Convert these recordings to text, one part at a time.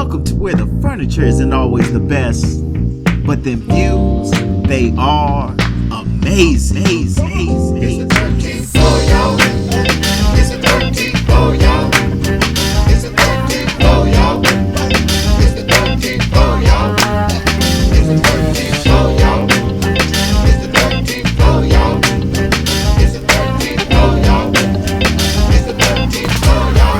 Welcome to where the furniture isn't always the best, but them views, they are amazing. It's a 13 for y'all. It's a 13 for y'all. It's a 13 for y'all. It's a 13 for y'all. It's a 13 for y'all. It's a 13 for y'all. It's a 13 for y'all. It's a 13 for y'all. It's a 13 for y'all.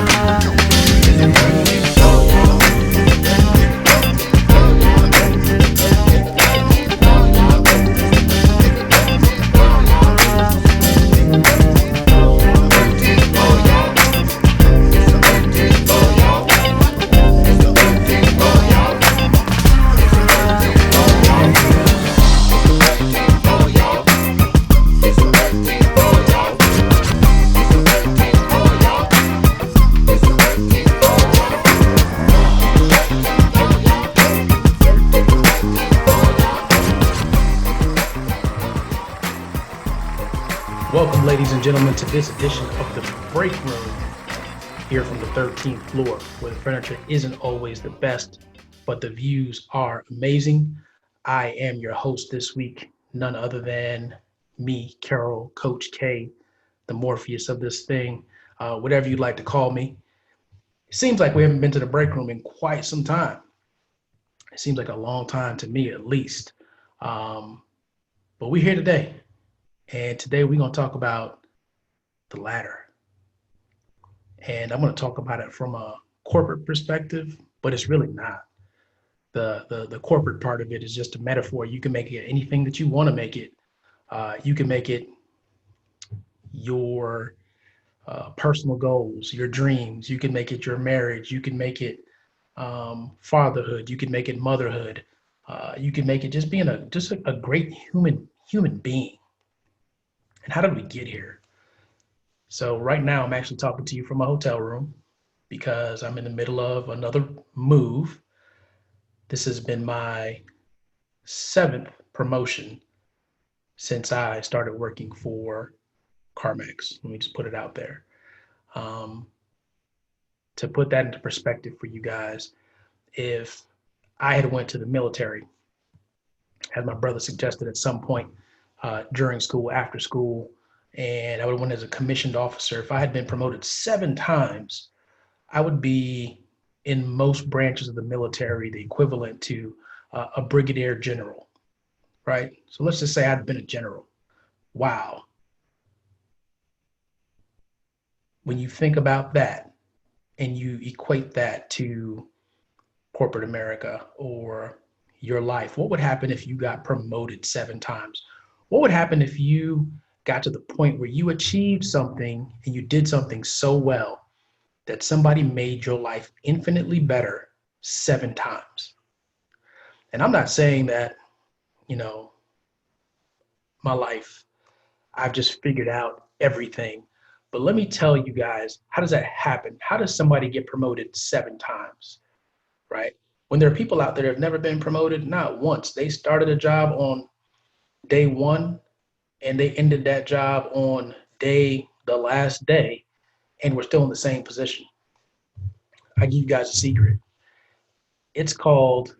Welcome, ladies and gentlemen, to this edition of the Break Room here from the 13th floor, where the furniture isn't always the best, but the views are amazing. I am your host this week, none other than me, Kerrol, Coach K, the Morpheus of this thing, whatever you'd like to call me. It seems like we haven't been to the break room in quite some time. It seems like a long time to me, at least. But we're here today. And today we're going to talk about the ladder. And I'm going to talk about it from a corporate perspective, but it's really not. The corporate part of it is just a metaphor. You can make it anything that you want to make it. You can make it your personal goals, your dreams. You can make it your marriage. You can make it fatherhood. You can make it motherhood. You can make it just being a great human being. And how did we get here? So right now I'm actually talking to you from a hotel room because I'm in the middle of another move. This has been my 7th promotion since I started working for CarMax. Let me just put it out there. To put that into perspective for you guys, if I had went to the military, as my brother suggested at some point, during school, after school, and I would have went as a commissioned officer. If I had been promoted 7 times, I would be in most branches of the military the equivalent to a brigadier general, right? So let's just say I'd been a general. Wow. When you think about that and you equate that to corporate America or your life, what would happen if you got promoted 7 times? What would happen if you got to the point where you achieved something and you did something so well that somebody made your life infinitely better 7 times? And I'm not saying that, my life, I've just figured out everything. But let me tell you guys, how does that happen? How does somebody get promoted 7 times, right? When there are people out there that have never been promoted, not once. They started a job on day 1 and they ended that job on the last day, and we're still in the same position. I give you guys a secret. It's called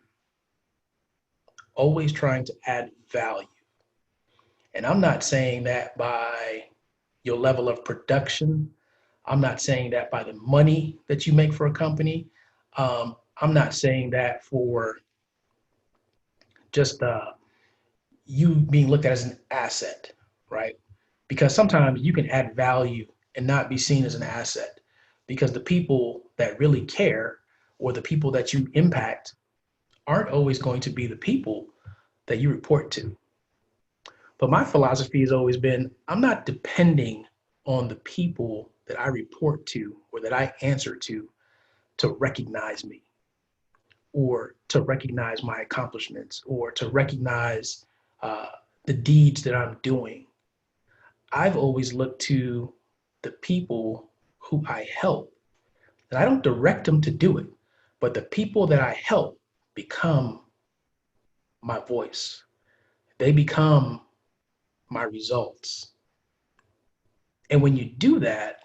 always trying to add value. And I'm not saying that by your level of production. I'm not saying that by the money that you make for a company. I'm not saying that for just you being looked at as an asset, right? Because sometimes you can add value and not be seen as an asset because the people that really care or the people that you impact aren't always going to be the people that you report to. But my philosophy has always been I'm not depending on the people that I report to or that I answer to recognize me or to recognize my accomplishments or to recognize the deeds that I'm doing. I've always looked to the people who I help, and I don't direct them to do it, but the people that I help become my voice. They become my results. And when you do that,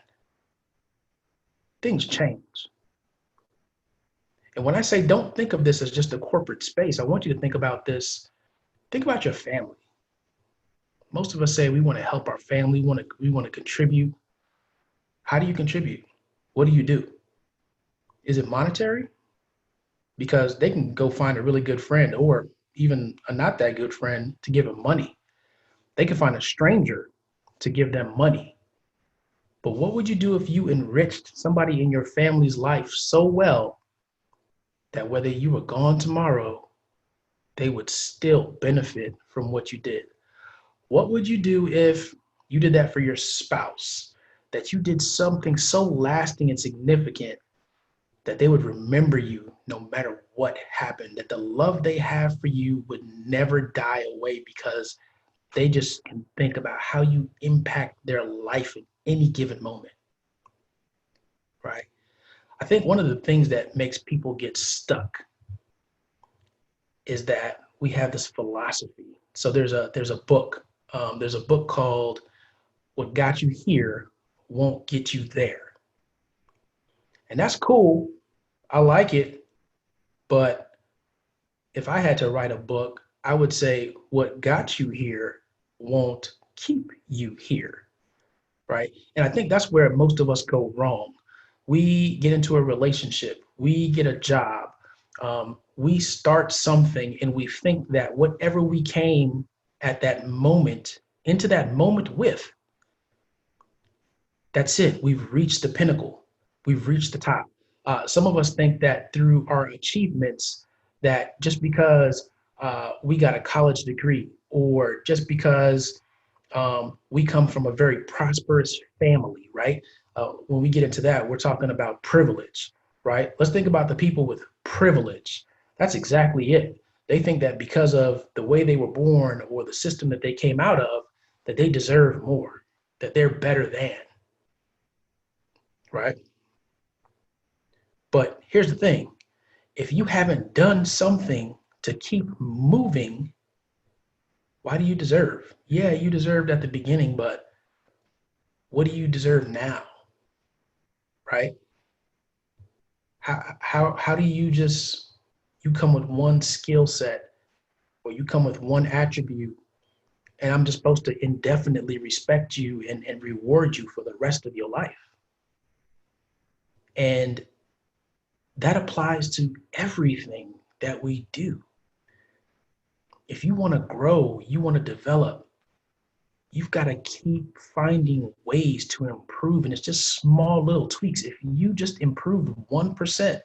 things change. And when I say don't think of this as just a corporate space, I want you to think about this. Think about your family. Most of us say we want to help our family, we want to contribute. How do you contribute? What do you do? Is it monetary? Because they can go find a really good friend or even a not that good friend to give them money. They can find a stranger to give them money. But what would you do if you enriched somebody in your family's life so well that whether you were gone tomorrow, they would still benefit from what you did? What would you do if you did that for your spouse? That you did something so lasting and significant that they would remember you no matter what happened, that the love they have for you would never die away because they just can think about how you impact their life at any given moment, right? I think one of the things that makes people get stuck is that we have this philosophy. So there's a book called "What Got You Here Won't Get You There," and that's cool. I like it, but if I had to write a book, I would say what got you here won't keep you here, right? And I think that's where most of us go wrong. We get into a relationship, we get a job, we start something, and we think that whatever we came at that moment, into that moment with, that's it. We've reached the pinnacle. We've reached the top. Some of us think that through our achievements, that just because we got a college degree, or just because we come from a very prosperous family, right? When we get into that, we're talking about privilege, right? Let's think about the people with privilege. That's exactly it. They think that because of the way they were born or the system that they came out of, that they deserve more, that they're better than, right? But here's the thing. If you haven't done something to keep moving, why do you deserve? Yeah, you deserved at the beginning, but what do you deserve now, right? How do you come with one skill set, or you come with one attribute, and I'm just supposed to indefinitely respect you and reward you for the rest of your life? And that applies to everything that we do. If you want to grow, you want to develop, you've got to keep finding ways to improve. And it's just small little tweaks. If you just improved 1%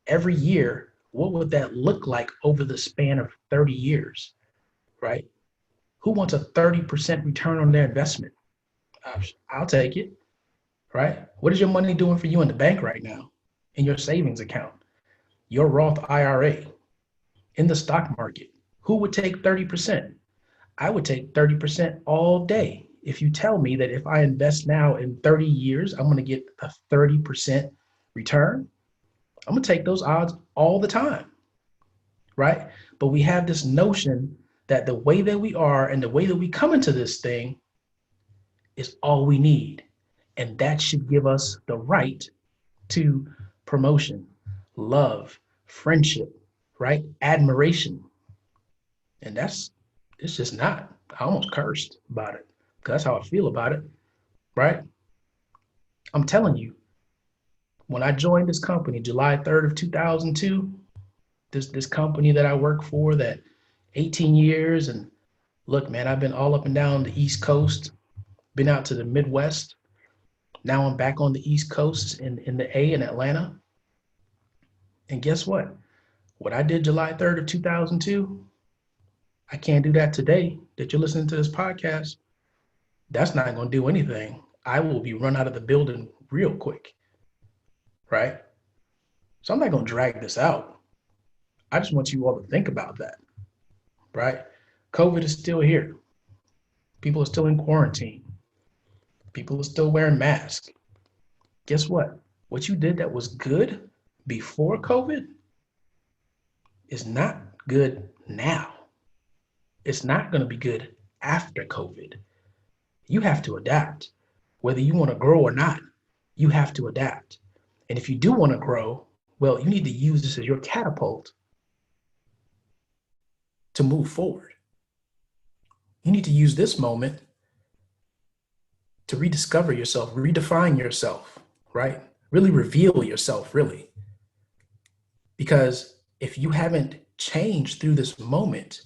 every year, what would that look like over the span of 30 years, right? Who wants a 30% return on their investment? I'll take it, right? What is your money doing for you in the bank right now, in your savings account, your Roth IRA, in the stock market? Who would take 30%? I would take 30% all day. If you tell me that if I invest now in 30 years, I'm going to get a 30% return, I'm going to take those odds all the time, right? But we have this notion that the way that we are and the way that we come into this thing is all we need. And that should give us the right to promotion, love, friendship, right? Admiration. And it's just not. I almost cursed about it because that's how I feel about it, right? I'm telling you, when I joined this company, July 3rd of 2002, this company that I work for, that 18 years, and look, man, I've been all up and down the East Coast, been out to the Midwest. Now I'm back on the East Coast in the A in Atlanta. And guess what? What I did July 3rd of 2002, I can't do that today that you're listening to this podcast. That's not going to do anything. I will be run out of the building real quick, right? So I'm not going to drag this out. I just want you all to think about that, right? COVID is still here. People are still in quarantine. People are still wearing masks. Guess what? What you did that was good before COVID is not good now. It's not going to be good after COVID. You have to adapt. Whether you want to grow or not, you have to adapt. And if you do want to grow, Well, you need to use this as your catapult to move forward. You need to use this moment to rediscover yourself, redefine yourself, right? Really reveal yourself, really. Because if you haven't changed through this moment,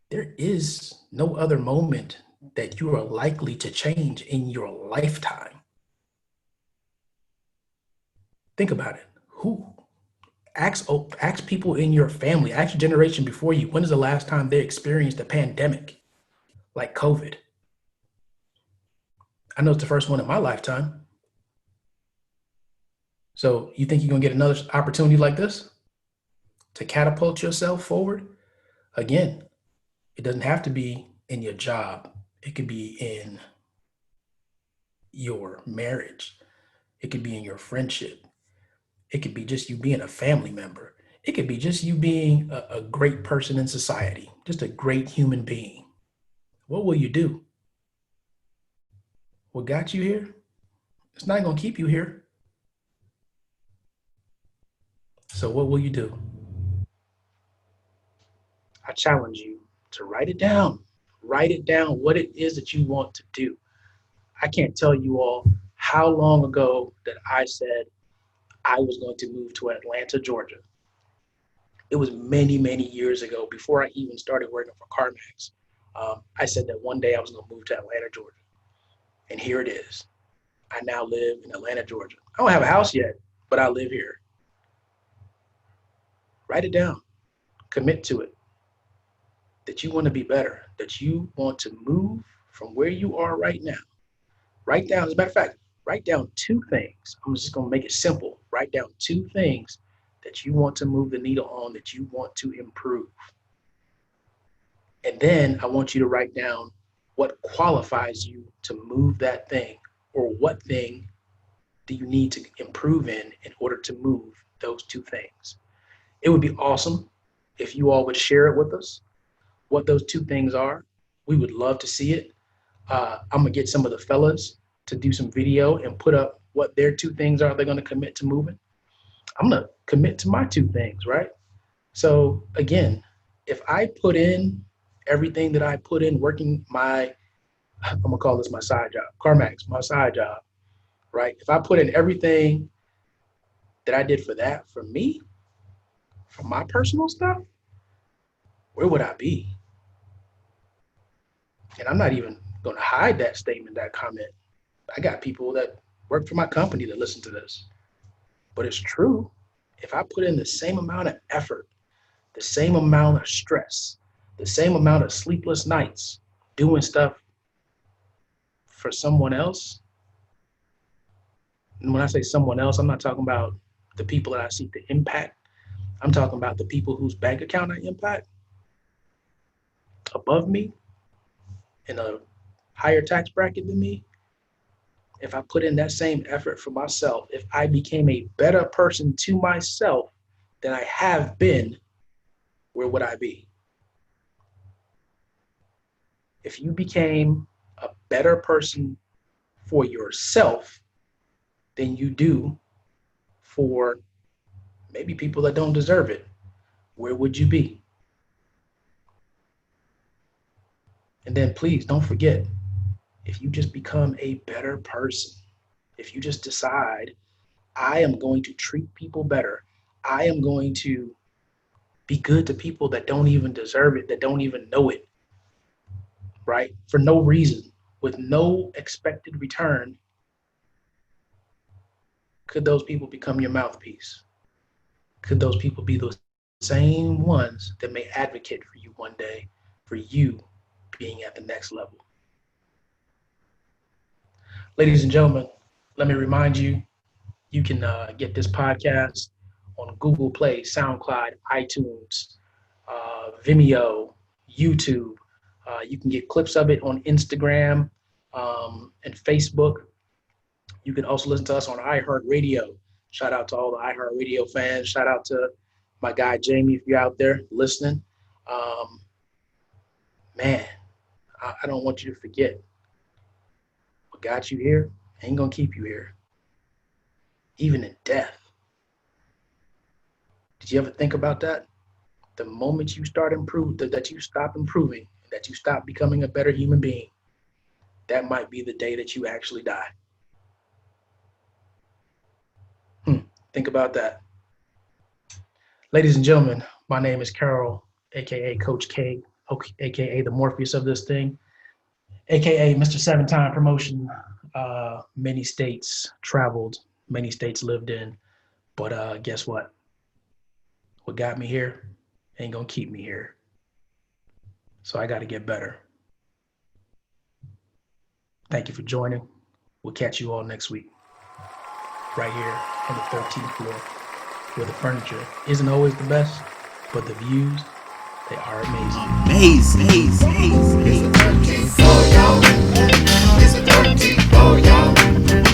there is no other moment that you are likely to change in your lifetime. Think about it. Who ask people in your family, ask your generation before you, when is the last time they experienced a pandemic like COVID? I know it's the first one in my lifetime. So you think you're gonna get another opportunity like this to catapult yourself forward? Again, it doesn't have to be in your job. It could be in your marriage. It could be in your friendship. It could be just you being a family member. It could be just you being a great person in society, just a great human being. What will you do? What got you here? It's not going to keep you here. So, what will you do? I challenge you to write it down. Write it down what it is that you want to do. I can't tell you all how long ago that I said I was going to move to Atlanta, Georgia. It was many, many years ago before I even started working for CarMax. I said that one day I was going to move to Atlanta, Georgia. And here it is. I now live in Atlanta, Georgia. I don't have a house yet, but I live here. Write it down. Commit to it. That you want to be better. That you want to move from where you are right now. Write down, as a matter of fact, write down 2 things. I'm just going to make it simple. Write down 2 things that you want to move the needle on, that you want to improve. And then I want you to write down what qualifies you to move that thing, or what thing do you need to improve in order to move those 2 things. It would be awesome if you all would share it with us, what those 2 things are. We would love to see it. I'm going to get some of the fellas to do some video and put up what their 2 things are they're going to commit to moving. I'm going to commit to my 2 things, right? So again, if I put in everything that I put in working I'm going to call this my side job, CarMax, my side job, right? If I put in everything that I did for that, for me, for my personal stuff, where would I be? And I'm not even going to hide that statement, that comment. I got people that work for my company that listen to this. But it's true. If I put in the same amount of effort, the same amount of stress, the same amount of sleepless nights doing stuff for someone else, and when I say someone else, I'm not talking about the people that I seek to impact. I'm talking about the people whose bank account I impact above me in a higher tax bracket than me. If I put in that same effort for myself, if I became a better person to myself than I have been, where would I be? If you became a better person for yourself than you do for maybe people that don't deserve it, where would you be? And then please don't forget, if you just become a better person, if you just decide, I am going to treat people better, I am going to be good to people that don't even deserve it, that don't even know it, right? For no reason, with no expected return, could those people become your mouthpiece? Could those people be those same ones that may advocate for you one day, for you being at the next level? Ladies and gentlemen, let me remind you, you can get this podcast on Google Play, SoundCloud, iTunes, Vimeo, YouTube. You can get clips of it on Instagram and Facebook. You can also listen to us on iHeartRadio. Shout out to all the iHeartRadio fans. Shout out to my guy Jamie, if you're out there listening. Man, I don't want you to forget what got you here ain't gonna keep you here. Even in death, Did you ever think about that? The moment you start that you stop improving, that you stop becoming a better human being, that might be the day that you actually die. Think about that. Ladies and gentlemen, my name is Kerrol, aka Coach K, aka the Morpheus of this thing, aka Mr. Seven-Time Promotion. Many states traveled, many states lived in, but guess what? What got me here ain't gonna keep me here. So I gotta get better. Thank you for joining. We'll catch you all next week, right here on the 13th floor, where the furniture isn't always the best, but the views, they are amazing. Amazing. It's the 13th floor, y'all. It's the 13th floor, y'all.